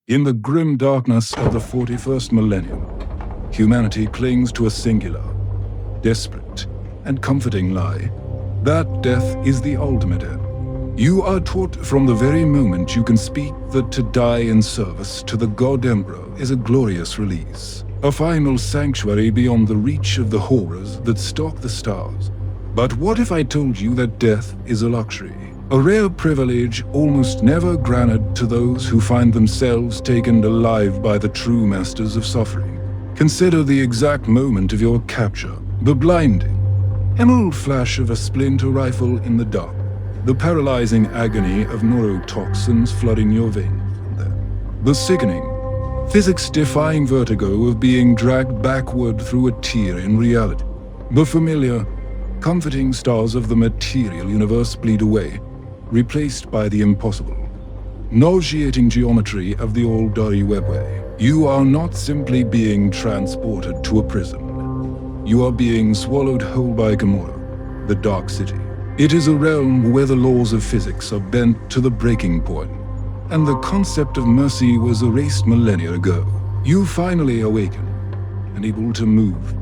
In the grim darkness of the 41st millennium, humanity clings to a singular, desperate, and comforting lie that death is the ultimate end. You are taught from the very moment you can speak that to die in service to the God Emperor is a glorious release, a final sanctuary beyond the reach of the horrors that stalk the stars. But what if I told you that death is a luxury? A rare privilege almost never granted to those who find themselves taken alive by the true masters of suffering. Consider the exact moment of your capture, the blinding, emerald flash of a splinter rifle in the dark, the paralyzing agony of neurotoxins flooding your veins, the sickening, physics-defying vertigo of being dragged backward through a tear in reality. The familiar, comforting stars of the material universe bleed away, replaced by the impossible, nauseating geometry of the Eldar webway. You are not simply being transported to a prison. You are being swallowed whole by Commorragh, the Dark City. It is a realm where the laws of physics are bent to the breaking point, and the concept of mercy was erased millennia ago. You finally awaken, and able to move,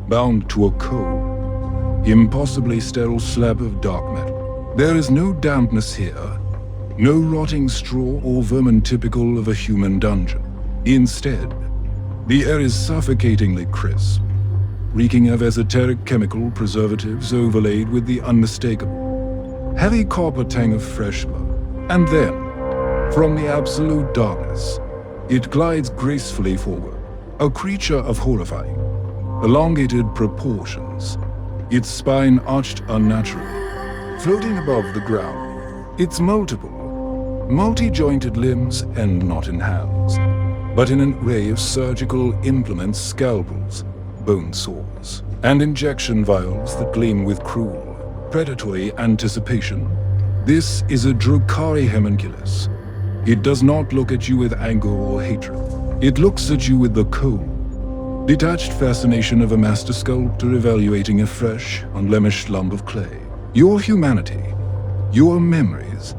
bound to a cold, impossibly sterile slab of dark metal. There is no dampness here, no rotting straw or vermin typical of a human dungeon. Instead, the air is suffocatingly crisp, reeking of esoteric chemical preservatives overlaid with the unmistakable, heavy copper tang of fresh blood. And then, from the absolute darkness, it glides gracefully forward, a creature of horrifying, elongated proportions, its spine arched unnaturally, floating above the ground, its multi-jointed limbs end not in hands, but in an array of surgical implements, scalpels, bone saws, and injection vials that gleam with cruel, predatory anticipation. This is a Drukhari Haemonculus. It does not look at you with anger or hatred. It looks at you with the cold, detached fascination of a master sculptor evaluating a fresh, unblemished lump of clay. Your humanity, your memories,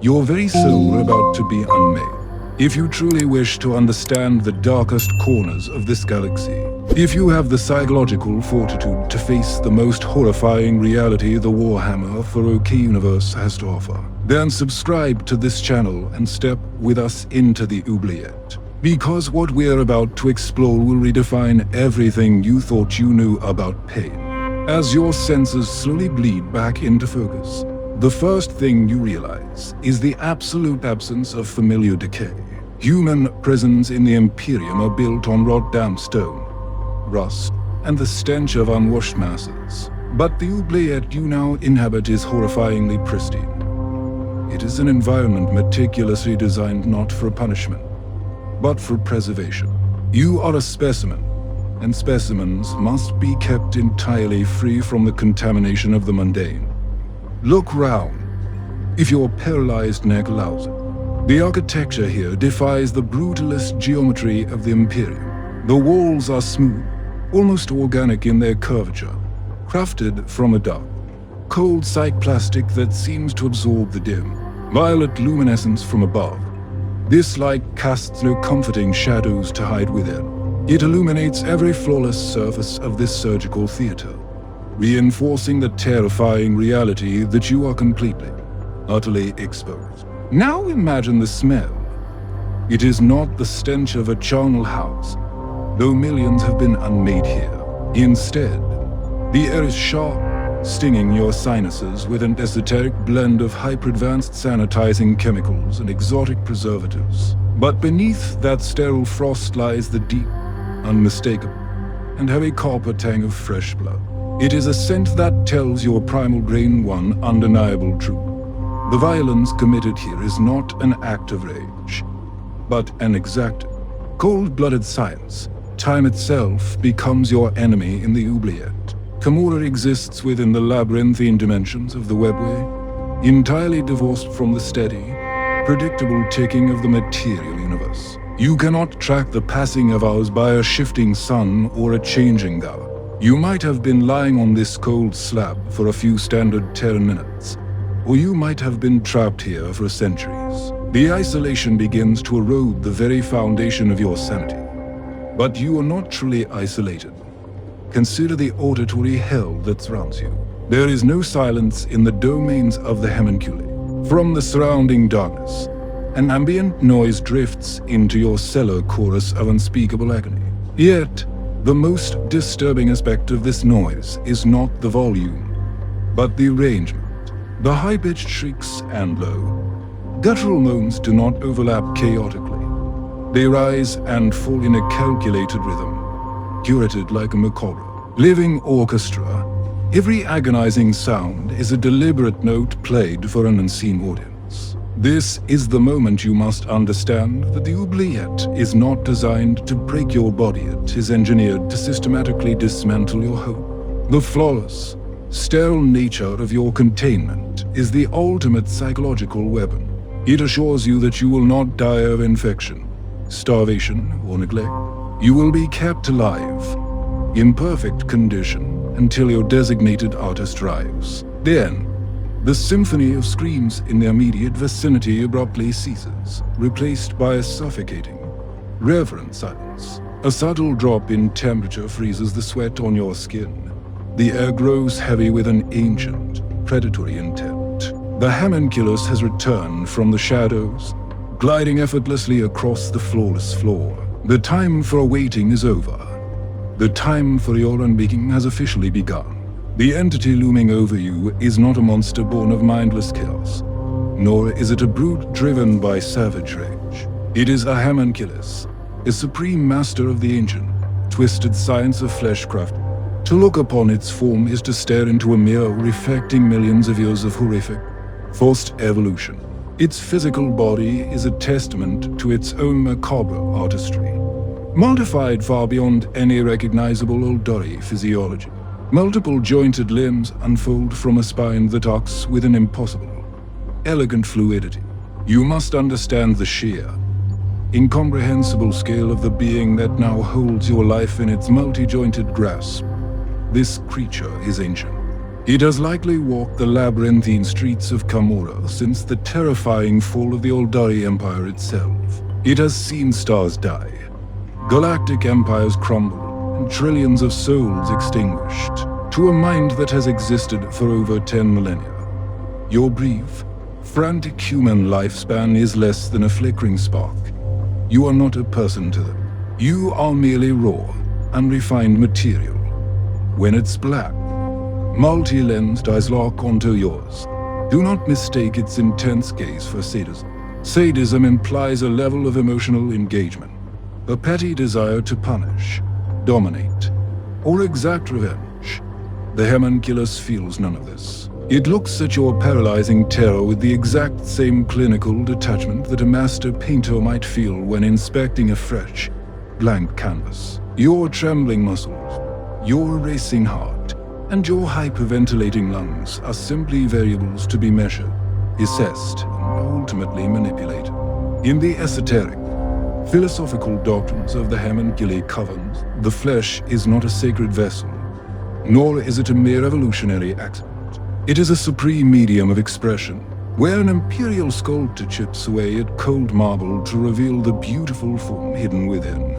your very soul are about to be unmade. If you truly wish to understand the darkest corners of this galaxy, if you have the psychological fortitude to face the most horrifying reality the Warhammer 40K universe has to offer, then subscribe to this channel and step with us into the Oubliettes. Because what we're about to explore will redefine everything you thought you knew about pain. As your senses slowly bleed back into focus, the first thing you realize is the absolute absence of familiar decay. Human prisons in the Imperium are built on wrought-down stone, rust, and the stench of unwashed masses. But the Oubliettes you now inhabit is horrifyingly pristine. It is an environment meticulously designed not for punishment, but for preservation. You are a specimen, and specimens must be kept entirely free from the contamination of the mundane. Look round, if your paralyzed neck allows it. The architecture here defies the brutalist geometry of the Imperium. The walls are smooth, almost organic in their curvature, crafted from a dark, cold psych-plastic that seems to absorb the dim, violet luminescence from above. This light casts no comforting shadows to hide within. It illuminates every flawless surface of this surgical theater, reinforcing the terrifying reality that you are completely, utterly exposed. Now imagine the smell. It is not the stench of a charnel house, though millions have been unmade here. Instead, the air is sharp, stinging your sinuses with an esoteric blend of hyper-advanced sanitizing chemicals and exotic preservatives. But beneath that sterile frost lies the deep, unmistakable, and heavy copper tang of fresh blood. It is a scent that tells your primal brain one undeniable truth. The violence committed here is not an act of rage, but an exact, cold-blooded science. Time itself becomes your enemy in the Oubliettes. Commorragh exists within the labyrinthine dimensions of the webway, entirely divorced from the steady, predictable ticking of the material universe. You cannot track the passing of hours by a shifting sun or a changing hour. You might have been lying on this cold slab for a few standard Terran minutes, or you might have been trapped here for centuries. The isolation begins to erode the very foundation of your sanity. But you are not truly isolated. Consider the auditory hell that surrounds you. There is no silence in the domains of the Haemonculi. From the surrounding darkness, an ambient noise drifts into your cellar chorus of unspeakable agony. Yet, the most disturbing aspect of this noise is not the volume, but the arrangement. The high-pitched shrieks and low, guttural moans do not overlap chaotically. They rise and fall in a calculated rhythm, curated like a macabre, living orchestra. Every agonizing sound is a deliberate note played for an unseen audience. This is the moment you must understand that the Oubliette is not designed to break your body, it is engineered to systematically dismantle your home. The flawless, sterile nature of your containment is the ultimate psychological weapon. It assures you that you will not die of infection, starvation, or neglect. You will be kept alive, in perfect condition, until your designated artist arrives. Then, the symphony of screams in the immediate vicinity abruptly ceases, replaced by a suffocating, reverent silence. A subtle drop in temperature freezes the sweat on your skin. The air grows heavy with an ancient, predatory intent. The Haemonculus has returned from the shadows, gliding effortlessly across the flawless floor. The time for awaiting is over. The time for your unmaking has officially begun. The entity looming over you is not a monster born of mindless chaos, nor is it a brute driven by savage rage. It is a Haemonculus, a supreme master of the ancient, twisted science of fleshcraft. To look upon its form is to stare into a mirror reflecting millions of years of horrific, forced evolution. Its physical body is a testament to its own macabre artistry, modified far beyond any recognizable Eldar physiology. Multiple jointed limbs unfold from a spine that arcs with an impossible, elegant fluidity. You must understand the sheer, incomprehensible scale of the being that now holds your life in its multi-jointed grasp. This creature is ancient. It has likely walked the labyrinthine streets of Commorragh since the terrifying fall of the Eldar Empire itself. It has seen stars die, galactic empires crumble, and trillions of souls extinguished, to a mind that has existed for over 10 millennia. Your brief, frantic human lifespan is less than a flickering spark. You are not a person to them. You are merely raw, unrefined material. When it's black, multi-lensed eyes lock onto yours. Do not mistake its intense gaze for sadism. Sadism implies a level of emotional engagement, a petty desire to punish, dominate, or exact revenge. The Haemonculus feels none of this. It looks at your paralyzing terror with the exact same clinical detachment that a master painter might feel when inspecting a fresh, blank canvas. Your trembling muscles, your racing heart, and your hyperventilating lungs are simply variables to be measured, assessed, and ultimately manipulated. In the esoteric, philosophical doctrines of the Haemonculi covens, the flesh is not a sacred vessel, nor is it a mere evolutionary accident. It is a supreme medium of expression, where an imperial sculptor chips away at cold marble to reveal the beautiful form hidden within.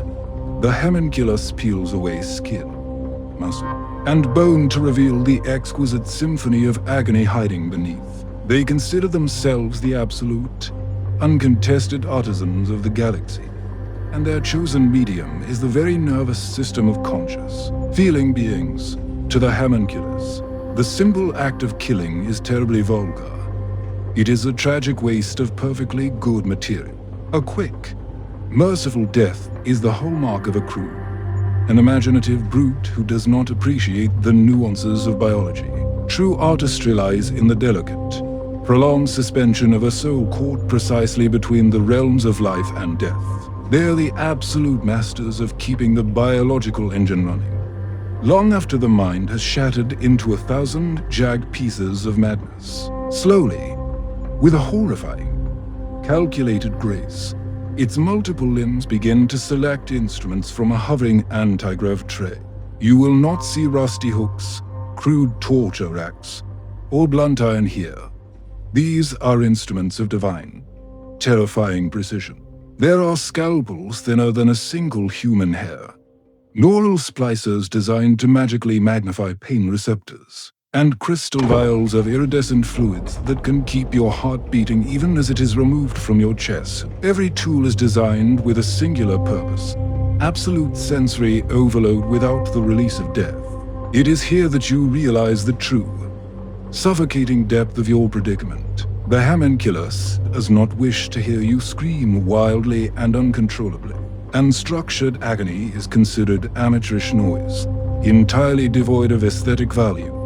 The Haemonculus peels away skin, muscle, and bone to reveal the exquisite symphony of agony hiding beneath. They consider themselves the absolute, uncontested artisans of the galaxy, and their chosen medium is the very nervous system of conscious, feeling beings. To the Haemonculus, the simple act of killing is terribly vulgar. It is a tragic waste of perfectly good material. A quick, merciful death is the hallmark of a crew. An imaginative brute who does not appreciate the nuances of biology. True artistry lies in the delicate, prolonged suspension of a soul caught precisely between the realms of life and death. They are the absolute masters of keeping the biological engine running, long after the mind has shattered into 1,000 jagged pieces of madness. Slowly, with a horrifying, calculated grace, its multiple limbs begin to select instruments from a hovering anti-grav tray. You will not see rusty hooks, crude torture racks, or blunt iron here. These are instruments of divine, terrifying precision. There are scalpels thinner than a single human hair, neural splicers designed to magically magnify pain receptors, and crystal vials of iridescent fluids that can keep your heart beating even as it is removed from your chest. Every tool is designed with a singular purpose: absolute sensory overload without the release of death. It is here that you realize the true, suffocating depth of your predicament. The Haemonculus does not wish to hear you scream wildly and uncontrollably. Unstructured agony is considered amateurish noise, entirely devoid of aesthetic value.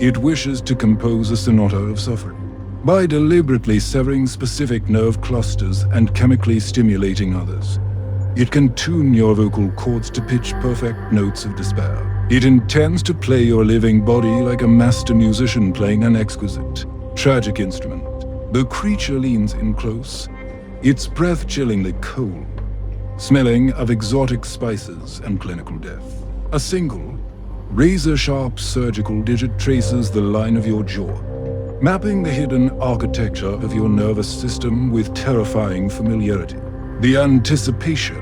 It wishes to compose a sonata of suffering by deliberately severing specific nerve clusters and chemically stimulating others. It can tune your vocal cords to pitch perfect notes of despair. It intends to play your living body like a master musician playing an exquisite, tragic instrument. The creature leans in close, its breath chillingly cold, smelling of exotic spices and clinical death. A single, razor-sharp surgical digit traces the line of your jaw, mapping the hidden architecture of your nervous system with terrifying familiarity. The anticipation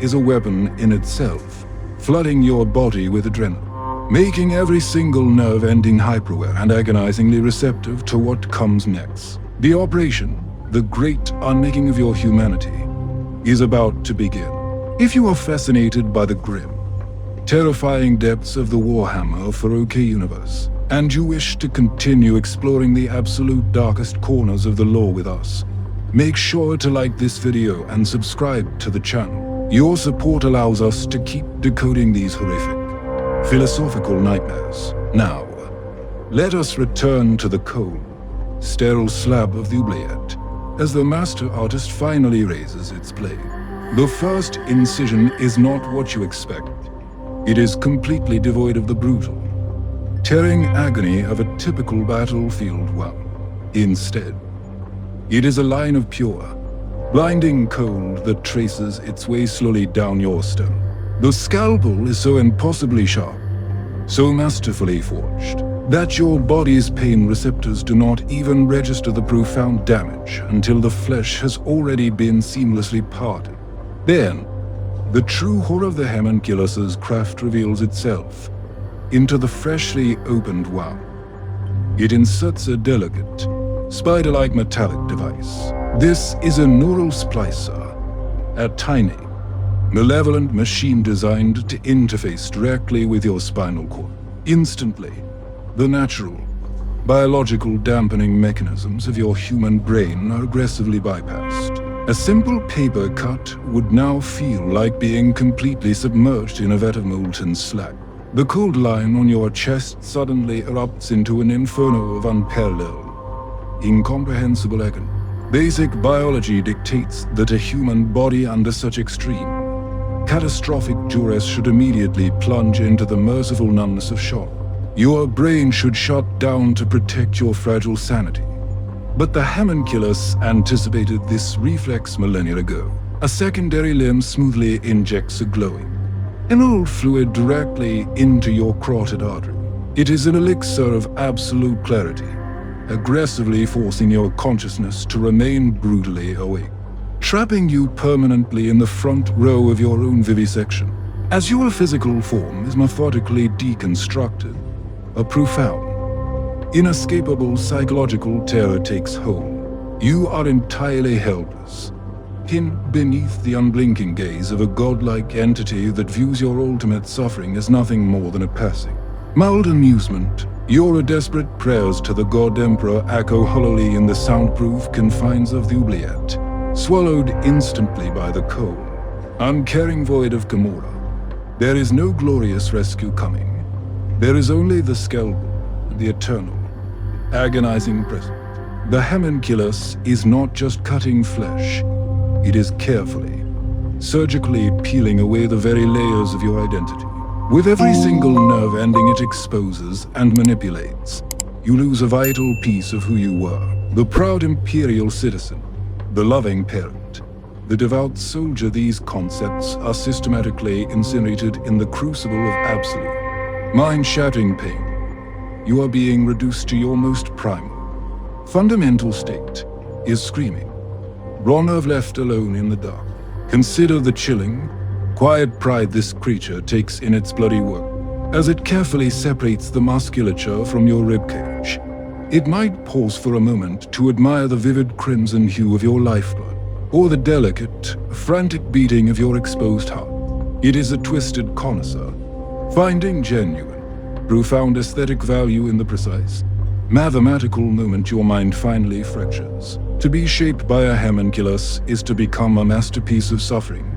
is a weapon in itself, flooding your body with adrenaline, making every single nerve ending hyper-aware and agonizingly receptive to what comes next. The operation, the great unmaking of your humanity, is about to begin. If you are fascinated by the grim, terrifying depths of the Warhammer 40K universe, and you wish to continue exploring the absolute darkest corners of the lore with us, make sure to like this video and subscribe to the channel. Your support allows us to keep decoding these horrific, philosophical nightmares. Now, let us return to the cold, sterile slab of the Oubliettes as the master artist finally raises its blade. The first incision is not what you expect. It is completely devoid of the brutal, tearing agony of a typical battlefield wound. Instead, it is a line of pure, blinding cold that traces its way slowly down your stone. The scalpel is so impossibly sharp, so masterfully forged, that your body's pain receptors do not even register the profound damage until the flesh has already been seamlessly parted. Then, the true horror of the Haemonculus's craft reveals itself into the freshly opened wound. It inserts a delicate, spider-like metallic device. This is a neural splicer, a tiny, malevolent machine designed to interface directly with your spinal cord. Instantly, the natural, biological dampening mechanisms of your human brain are aggressively bypassed. A simple paper cut would now feel like being completely submerged in a vat of molten slag. The cold line on your chest suddenly erupts into an inferno of unparalleled, incomprehensible agony. Basic biology dictates that a human body under such extreme, catastrophic duress should immediately plunge into the merciful numbness of shock. Your brain should shut down to protect your fragile sanity. But the Haemonculus anticipated this reflex millennia ago. A secondary limb smoothly injects a glowing, inert fluid directly into your carotid artery. It is an elixir of absolute clarity, aggressively forcing your consciousness to remain brutally awake, trapping you permanently in the front row of your own vivisection. As your physical form is methodically deconstructed, a profound, inescapable psychological terror takes hold. You are entirely helpless, pinned beneath the unblinking gaze of a godlike entity that views your ultimate suffering as nothing more than a passing, mild amusement. Your desperate prayers to the god emperor echo hollowly in the soundproof confines of the Oubliettes, swallowed instantly by the cold, uncaring void of Commorragh. There is no glorious rescue coming. There is only the scalpel, the eternal, agonizing present. The Haemonculus is not just cutting flesh. It is carefully, surgically peeling away the very layers of your identity. With every single nerve ending it exposes and manipulates, you lose a vital piece of who you were. The proud imperial citizen, the loving parent, the devout soldier. These concepts are systematically incinerated in the crucible of absolute, mind-shattering pain. You are being reduced to your most primal, fundamental state is screaming, Ronov left alone in the dark. Consider the chilling, quiet pride this creature takes in its bloody work, as it carefully separates the musculature from your ribcage. It might pause for a moment to admire the vivid crimson hue of your lifeblood, or the delicate, frantic beating of your exposed heart. It is a twisted connoisseur, finding genuine, profound aesthetic value in the precise, mathematical moment your mind finally fractures. To be shaped by a Haemonculus is to become a masterpiece of suffering,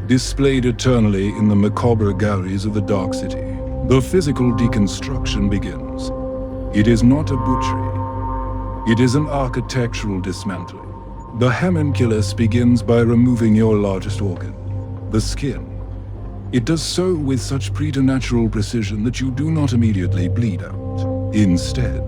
displayed eternally in the macabre galleries of the Dark City. The physical deconstruction begins. It is not a butchery. It is an architectural dismantling. The Haemonculus begins by removing your largest organ, the skin. It does so with such preternatural precision that you do not immediately bleed out. Instead,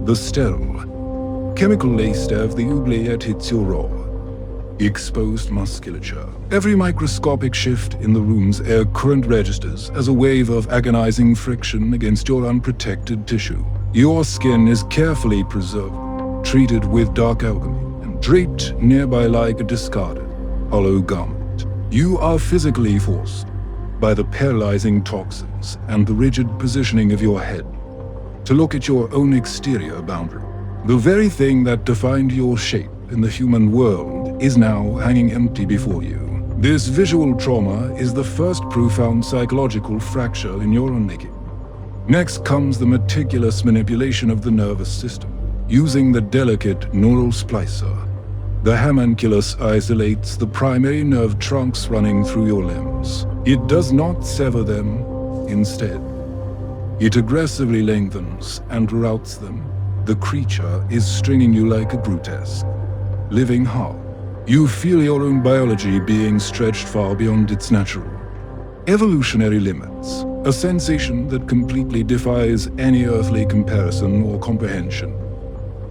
the sterile, chemical-laced air of the Oubliettes hits your raw, exposed musculature. Every microscopic shift in the room's air current registers as a wave of agonizing friction against your unprotected tissue. Your skin is carefully preserved, treated with dark alchemy, and draped nearby like a discarded, hollow garment. You are physically forced, by the paralyzing toxins and the rigid positioning of your head, to look at your own exterior boundary. The very thing that defined your shape in the human world is now hanging empty before you. This visual trauma is the first profound psychological fracture in your unmaking. Next comes the meticulous manipulation of the nervous system. Using the delicate neural splicer, the Haemonculus isolates the primary nerve trunks running through your limbs. It does not sever them, instead. It aggressively lengthens and routes them. The creature is stringing you like a grotesque, living heart. You feel your own biology being stretched far beyond its natural, evolutionary limits, a sensation that completely defies any earthly comparison or comprehension.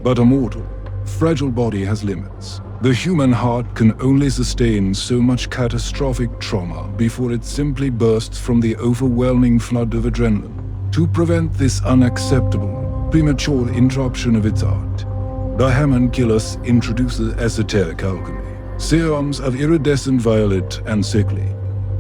But a mortal, fragile body has limits. The human heart can only sustain so much catastrophic trauma before it simply bursts from the overwhelming flood of adrenaline. To prevent this unacceptable, premature interruption of its art, the Haemonculus introduces esoteric alchemy. Serums of iridescent violet and sickly,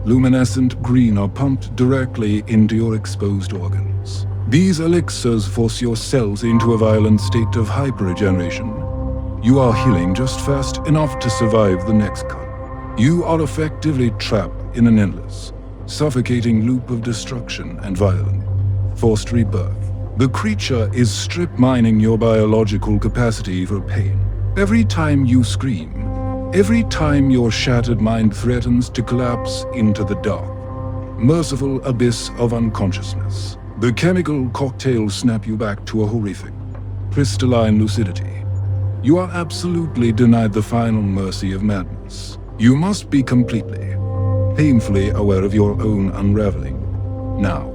luminescent green are pumped directly into your exposed organs. These elixirs force your cells into a violent state of hyperregeneration. You are healing just fast enough to survive the next cut. You are effectively trapped in an endless, suffocating loop of destruction and violent, forced rebirth. The creature is strip mining your biological capacity for pain. Every time you scream, every time your shattered mind threatens to collapse into the dark, merciful abyss of unconsciousness, the chemical cocktails snap you back to a horrific, crystalline lucidity. You are absolutely denied the final mercy of madness. You must be completely, painfully aware of your own unraveling. Now,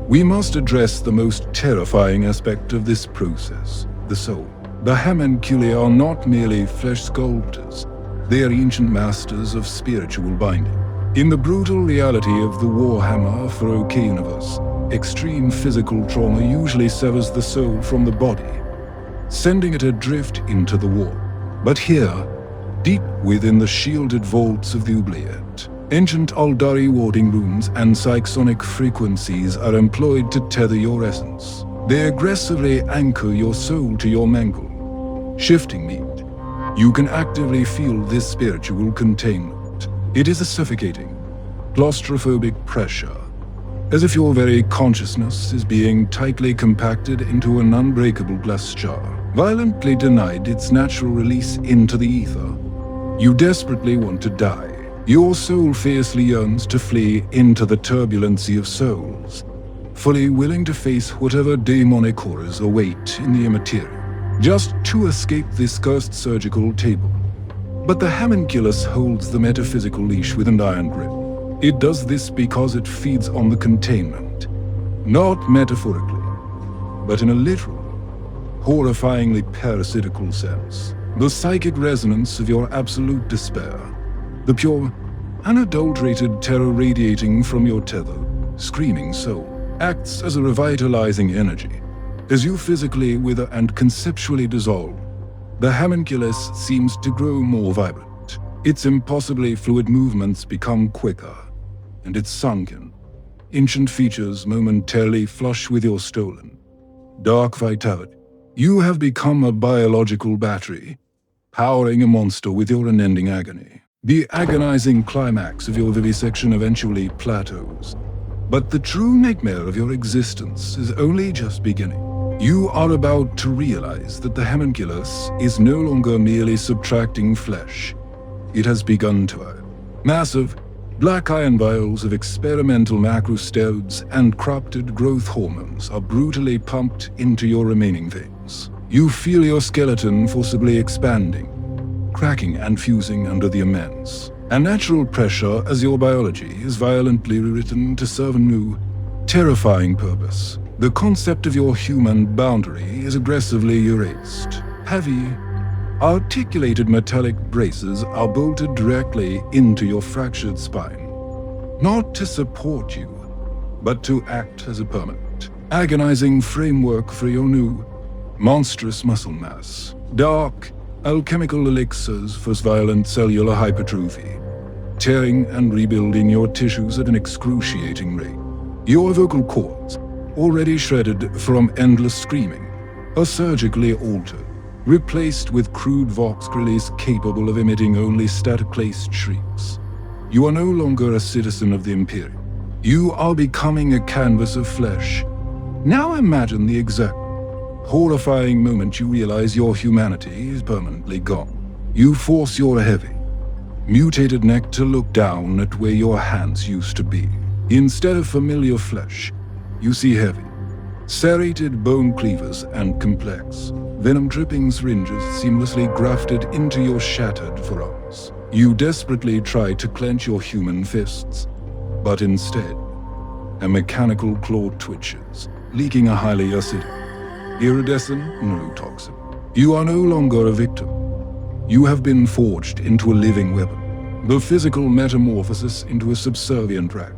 we must address the most terrifying aspect of this process, the soul. The Haemonculi are not merely flesh sculptors, they are ancient masters of spiritual binding. In the brutal reality of the Warhammer for OK universe, extreme physical trauma usually severs the soul from the body, sending it adrift into the war. But here, deep within the shielded vaults of the Oubliettes, ancient Eldar warding runes and psychsonic frequencies are employed to tether your essence. They aggressively anchor your soul to your mangle, shifting meat. You can actively feel this spiritual containment. It is a suffocating, claustrophobic pressure, as if your very consciousness is being tightly compacted into an unbreakable glass jar, violently denied its natural release into the ether. You desperately want to die. Your soul fiercely yearns to flee into the turbulency of souls, fully willing to face whatever demonic horrors await in the immaterial, just to escape this cursed surgical table. But the Haemonculus holds the metaphysical leash with an iron grip. It does this because it feeds on the containment, not metaphorically, but in a literal, horrifyingly parasitical sense. The psychic resonance of your absolute despair, the pure, unadulterated terror radiating from your tethered, screaming soul, acts as a revitalizing energy. As you physically wither and conceptually dissolve, The Haemonculus seems to grow more vibrant. Its impossibly fluid movements become quicker, and its sunken, ancient features momentarily flush with your stolen, dark vitality. You have become a biological battery, powering a monster with your unending agony. The agonizing climax of your vivisection eventually plateaus, but the true nightmare of your existence is only just beginning. You are about to realize that the Haemonculus is no longer merely subtracting flesh. It has begun to add massive, black iron vials of experimental macrosteroids and corrupted growth hormones are brutally pumped into your remaining veins. You feel your skeleton forcibly expanding, cracking and fusing under the immense, unnatural pressure as your biology is violently rewritten to serve a new, terrifying purpose. The concept of your human boundary is aggressively erased. Heavy, articulated metallic braces are bolted directly into your fractured spine, not to support you, but to act as a permanent, agonizing framework for your new, monstrous muscle mass. Dark, alchemical elixirs for violent cellular hypertrophy, tearing and rebuilding your tissues at an excruciating rate. Your vocal cords, already shredded from endless screaming, are surgically altered, replaced with crude vox release capable of emitting only static-laced shrieks. You are no longer a citizen of the Imperium. You are becoming a canvas of flesh. Now imagine the exact, horrifying moment you realize your humanity is permanently gone. You force your heavy, mutated neck to look down at where your hands used to be. Instead of familiar flesh, you see heavy, serrated bone cleavers and complex, venom-dripping syringes seamlessly grafted into your shattered forearms. You desperately try to clench your human fists, but instead, a mechanical claw twitches, leaking a highly acidic, iridescent neurotoxin. You are no longer a victim. You have been forged into a living weapon, the physical metamorphosis into a subservient Wrack,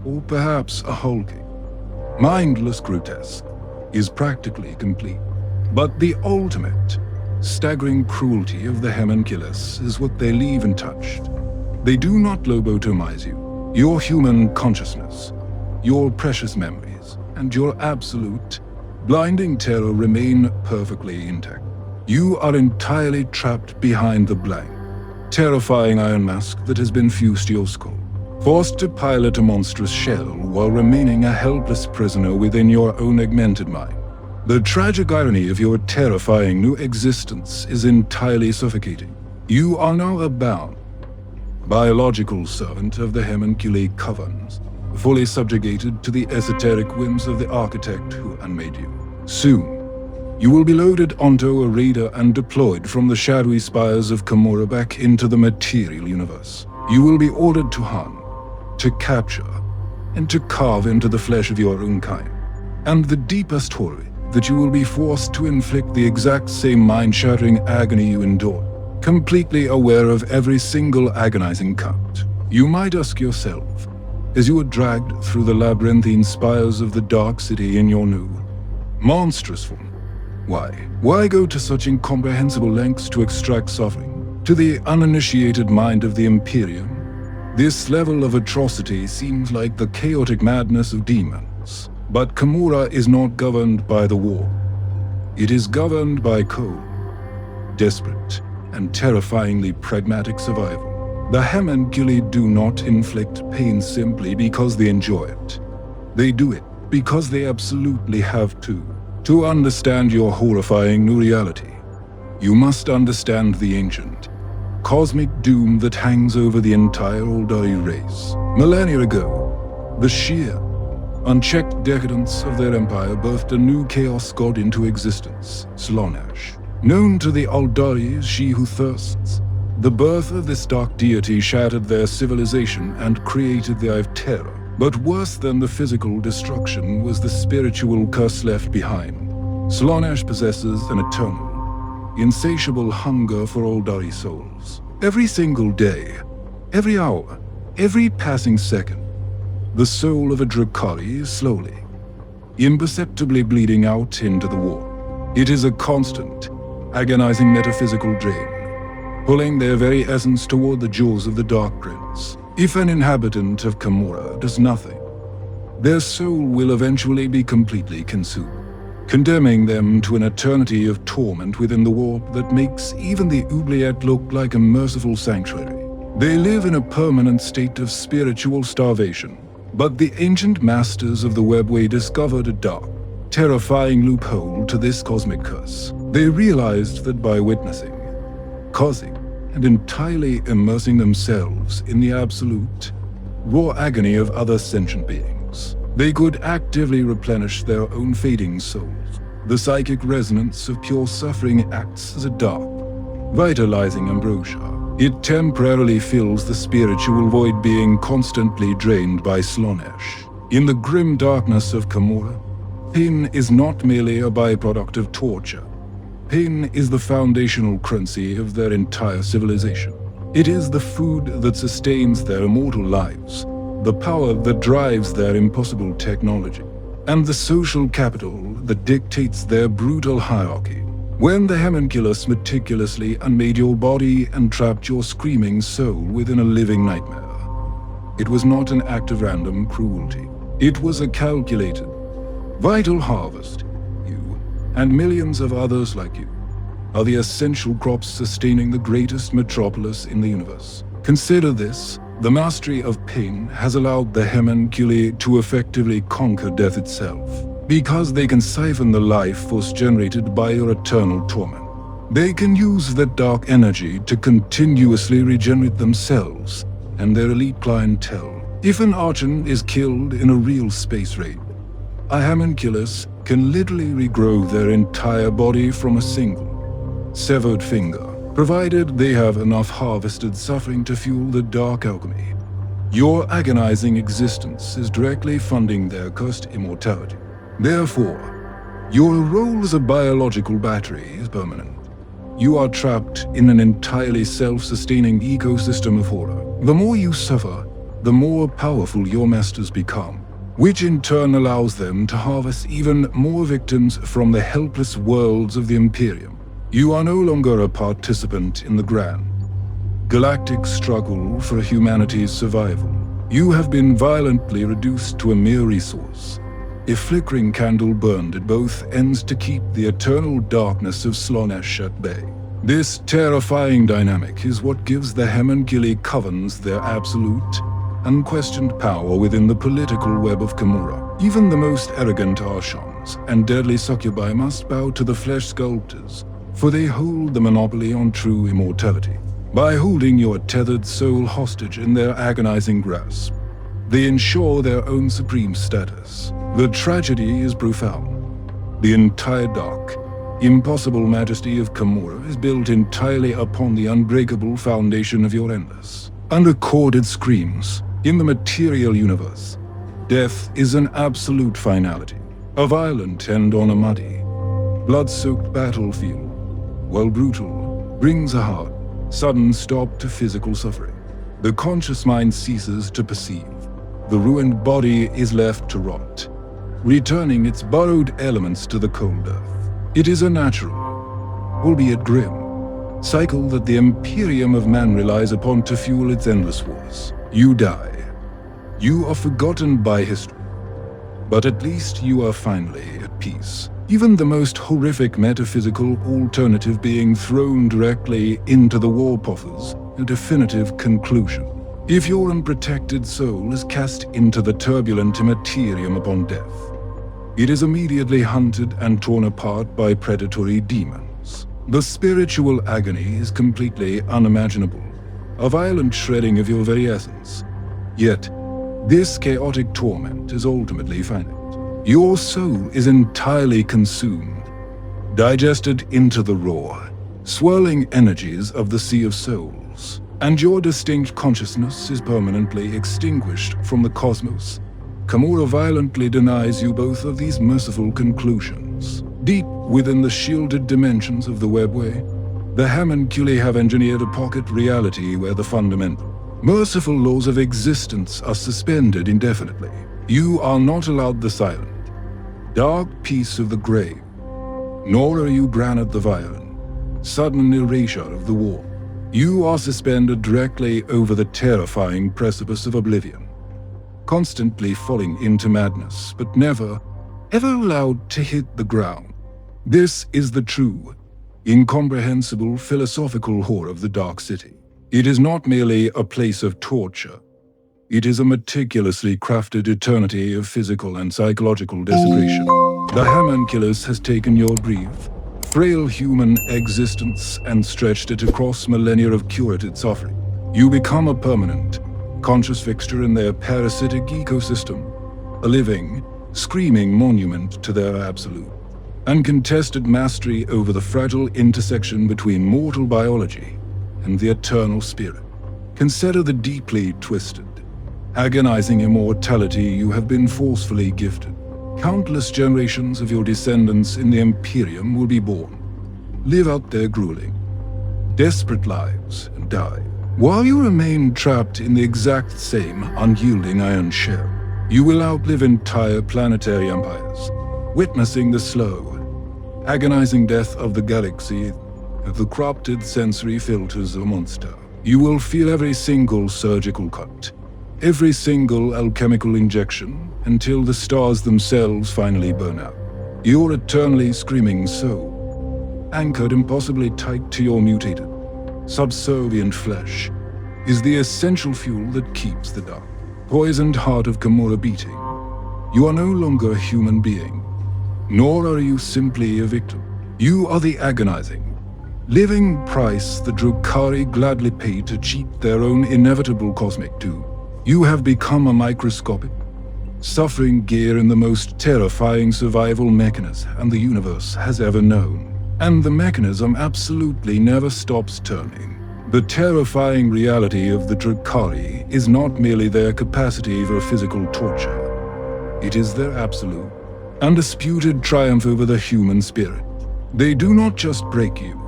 or perhaps a hulking, mindless Grotesque, is practically complete. But the ultimate, staggering cruelty of the Haemonculus is what they leave untouched. They do not lobotomize you. Your human consciousness, your precious memories, and your absolute, blinding terror remain perfectly intact. You are entirely trapped behind the blank, terrifying iron mask that has been fused to your skull, forced to pilot a monstrous shell while remaining a helpless prisoner within your own augmented mind. The tragic irony of your terrifying new existence is entirely suffocating. You are now a bound, biological servant of the Haemonculi covens, fully subjugated to the esoteric whims of the architect who unmade you. Soon, you will be loaded onto a raider and deployed from the shadowy spires of Commorragh back into the material universe. You will be ordered to hunt, to capture, and to carve into the flesh of your own kind. And the deepest horror, that you will be forced to inflict the exact same mind-shattering agony you endured, completely aware of every single agonizing cut. You might ask yourself, as you are dragged through the labyrinthine spires of the dark city in your new, monstrous form, why go to such incomprehensible lengths to extract suffering? To the uninitiated mind of the Imperium, this level of atrocity seems like the chaotic madness of demons. But Commorragh is not governed by the war. It is governed by code, desperate and terrifyingly pragmatic survival. The Haemonculi do not inflict pain simply because they enjoy it. They do it because they absolutely have to. To understand your horrifying new reality, you must understand the ancient, cosmic doom that hangs over the entire Eldar race. Millennia ago, the sheer, unchecked decadence of their empire birthed a new chaos god into existence, Slaanesh. Known to the Eldari as she who thirsts, the birth of this dark deity shattered their civilization and created the Eye of Terror. But worse than the physical destruction was the spiritual curse left behind. Slaanesh possesses an eternal, insatiable hunger for Eldari souls. Every single day, every hour, every passing second, the soul of a Drukhari is slowly, imperceptibly bleeding out into the war. It is a constant, agonizing metaphysical drain, pulling their very essence toward the jaws of the Dark Prince. If an inhabitant of Commorragh does nothing, their soul will eventually be completely consumed, condemning them to an eternity of torment within the warp that makes even the Oubliettes look like a merciful sanctuary. They live in a permanent state of spiritual starvation, but the ancient masters of the webway discovered a dark, terrifying loophole to this cosmic curse. They realized that by witnessing, causing, and entirely immersing themselves in the absolute, raw agony of other sentient beings, they could actively replenish their own fading souls. The psychic resonance of pure suffering acts as a dark, vitalizing ambrosia. It temporarily fills the spiritual void being constantly drained by Slaanesh. In the grim darkness of Commorragh, pain is not merely a byproduct of torture. Pain is the foundational currency of their entire civilization. It is the food that sustains their immortal lives, the power that drives their impossible technology, and the social capital that dictates their brutal hierarchy. When the Haemonculus meticulously unmade your body and trapped your screaming soul within a living nightmare, it was not an act of random cruelty. It was a calculated, vital harvest. You, and millions of others like you, are the essential crops sustaining the greatest metropolis in the universe. Consider this: the mastery of pain has allowed the Haemonculi to effectively conquer death itself. Because they can siphon the life force generated by your eternal torment, they can use that dark energy to continuously regenerate themselves and their elite clientele. If an Archon is killed in a real space raid, a Haemonculus can literally regrow their entire body from a single, severed finger, provided they have enough harvested suffering to fuel the dark alchemy. Your agonizing existence is directly funding their cursed immortality. Therefore, your role as a biological battery is permanent. You are trapped in an entirely self-sustaining ecosystem of horror. The more you suffer, the more powerful your masters become, which in turn allows them to harvest even more victims from the helpless worlds of the Imperium. You are no longer a participant in the grand, galactic struggle for humanity's survival. You have been violently reduced to a mere resource, a flickering candle burned at both ends to keep the eternal darkness of Slaanesh at bay. This terrifying dynamic is what gives the Haemonculi covens their absolute, unquestioned power within the political web of Commorragh. Even the most arrogant Archons and deadly succubi must bow to the flesh sculptors, for they hold the monopoly on true immortality. By holding your tethered soul hostage in their agonizing grasp, they ensure their own supreme status. The tragedy is profound. The entire dark, impossible majesty of Commorragh is built entirely upon the unbreakable foundation of your endless, unrecorded screams. In the material universe, death is an absolute finality, a violent end on a muddy, blood-soaked battlefield, while brutal brings a hard, sudden stop to physical suffering. The conscious mind ceases to perceive. The ruined body is left to rot, returning its borrowed elements to the cold earth. It is a natural, albeit grim, cycle that the Imperium of man relies upon to fuel its endless wars. You die. You are forgotten by history, but at least you are finally at peace. Even the most horrific metaphysical alternative being thrown directly into the warp offers a definitive conclusion. If your unprotected soul is cast into the turbulent immaterium upon death, it is immediately hunted and torn apart by predatory demons. The spiritual agony is completely unimaginable, a violent shredding of your very essence. Yet, this chaotic torment is ultimately finite. Your soul is entirely consumed, digested into the raw, swirling energies of the Sea of Souls, and your distinct consciousness is permanently extinguished from the cosmos. Commorragh violently denies you both of these merciful conclusions. Deep within the shielded dimensions of the webway, the Haemonculi have engineered a pocket reality where the fundamental, merciful laws of existence are suspended indefinitely. You are not allowed the silent, dark peace of the grave, nor are you granted the violent, sudden erasure of the wall. You are suspended directly over the terrifying precipice of oblivion, constantly falling into madness, but never, ever allowed to hit the ground. This is the true, incomprehensible philosophical horror of the Dark City. It is not merely a place of torture. It is a meticulously crafted eternity of physical and psychological desecration. The Haemonculus has taken your brief, frail human existence and stretched it across millennia of curated suffering. You become a permanent, conscious fixture in their parasitic ecosystem, a living, screaming monument to their absolute, uncontested mastery over the fragile intersection between mortal biology and the eternal spirit. Consider the deeply twisted, agonizing immortality you have been forcefully gifted. Countless generations of your descendants in the Imperium will be born, live out their grueling, desperate lives, and die, while you remain trapped in the exact same unyielding iron shell. You will outlive entire planetary empires, witnessing the slow, agonizing death of the galaxy of the corrupted sensory filters of a monster. You will feel every single surgical cut, every single alchemical injection, until the stars themselves finally burn out. Your eternally screaming soul, anchored impossibly tight to your mutated, subservient flesh, is the essential fuel that keeps the dark, poisoned heart of Commorragh beating. You are no longer a human being, nor are you simply a victim. You are the agonizing, living price the Drukhari gladly pay to cheat their own inevitable cosmic doom. You have become a microscopic, suffering gear in the most terrifying survival mechanism the universe has ever known. And the mechanism absolutely never stops turning. The terrifying reality of the Drukhari is not merely their capacity for physical torture. It is their absolute, undisputed triumph over the human spirit. They do not just break you.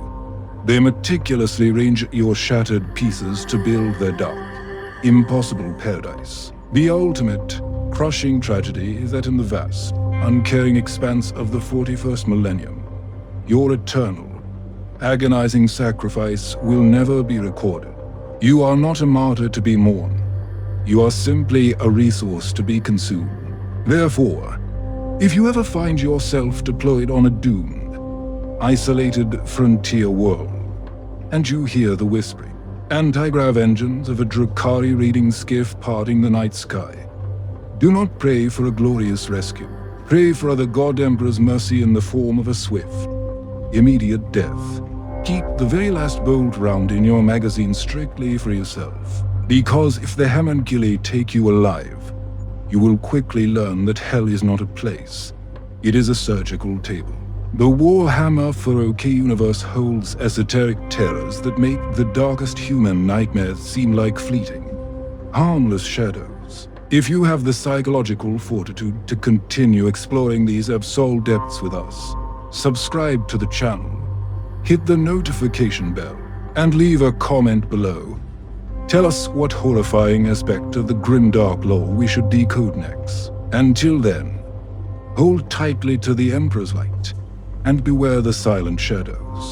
They meticulously arrange your shattered pieces to build their dark, impossible paradise. The ultimate, crushing tragedy is that in the vast, uncaring expanse of the 41st millennium, your eternal, agonizing sacrifice will never be recorded. You are not a martyr to be mourned. You are simply a resource to be consumed. Therefore, if you ever find yourself deployed on a doomed, isolated frontier world, and you hear the whispering, anti-grav engines of a Drukhari reading skiff parting the night sky, do not pray for a glorious rescue. Pray for the God Emperor's mercy in the form of a swift, immediate death. Keep the very last bolt round in your magazine strictly for yourself, because if the Haemonculi take you alive, you will quickly learn that hell is not a place. It is a surgical table. The Warhammer 40K universe holds esoteric terrors that make the darkest human nightmares seem like fleeting, harmless shadows. If you have the psychological fortitude to continue exploring these absolute depths with us, subscribe to the channel, hit the notification bell, and leave a comment below. Tell us what horrifying aspect of the Grimdark lore we should decode next. Until then, hold tightly to the Emperor's light, and beware the silent shadows.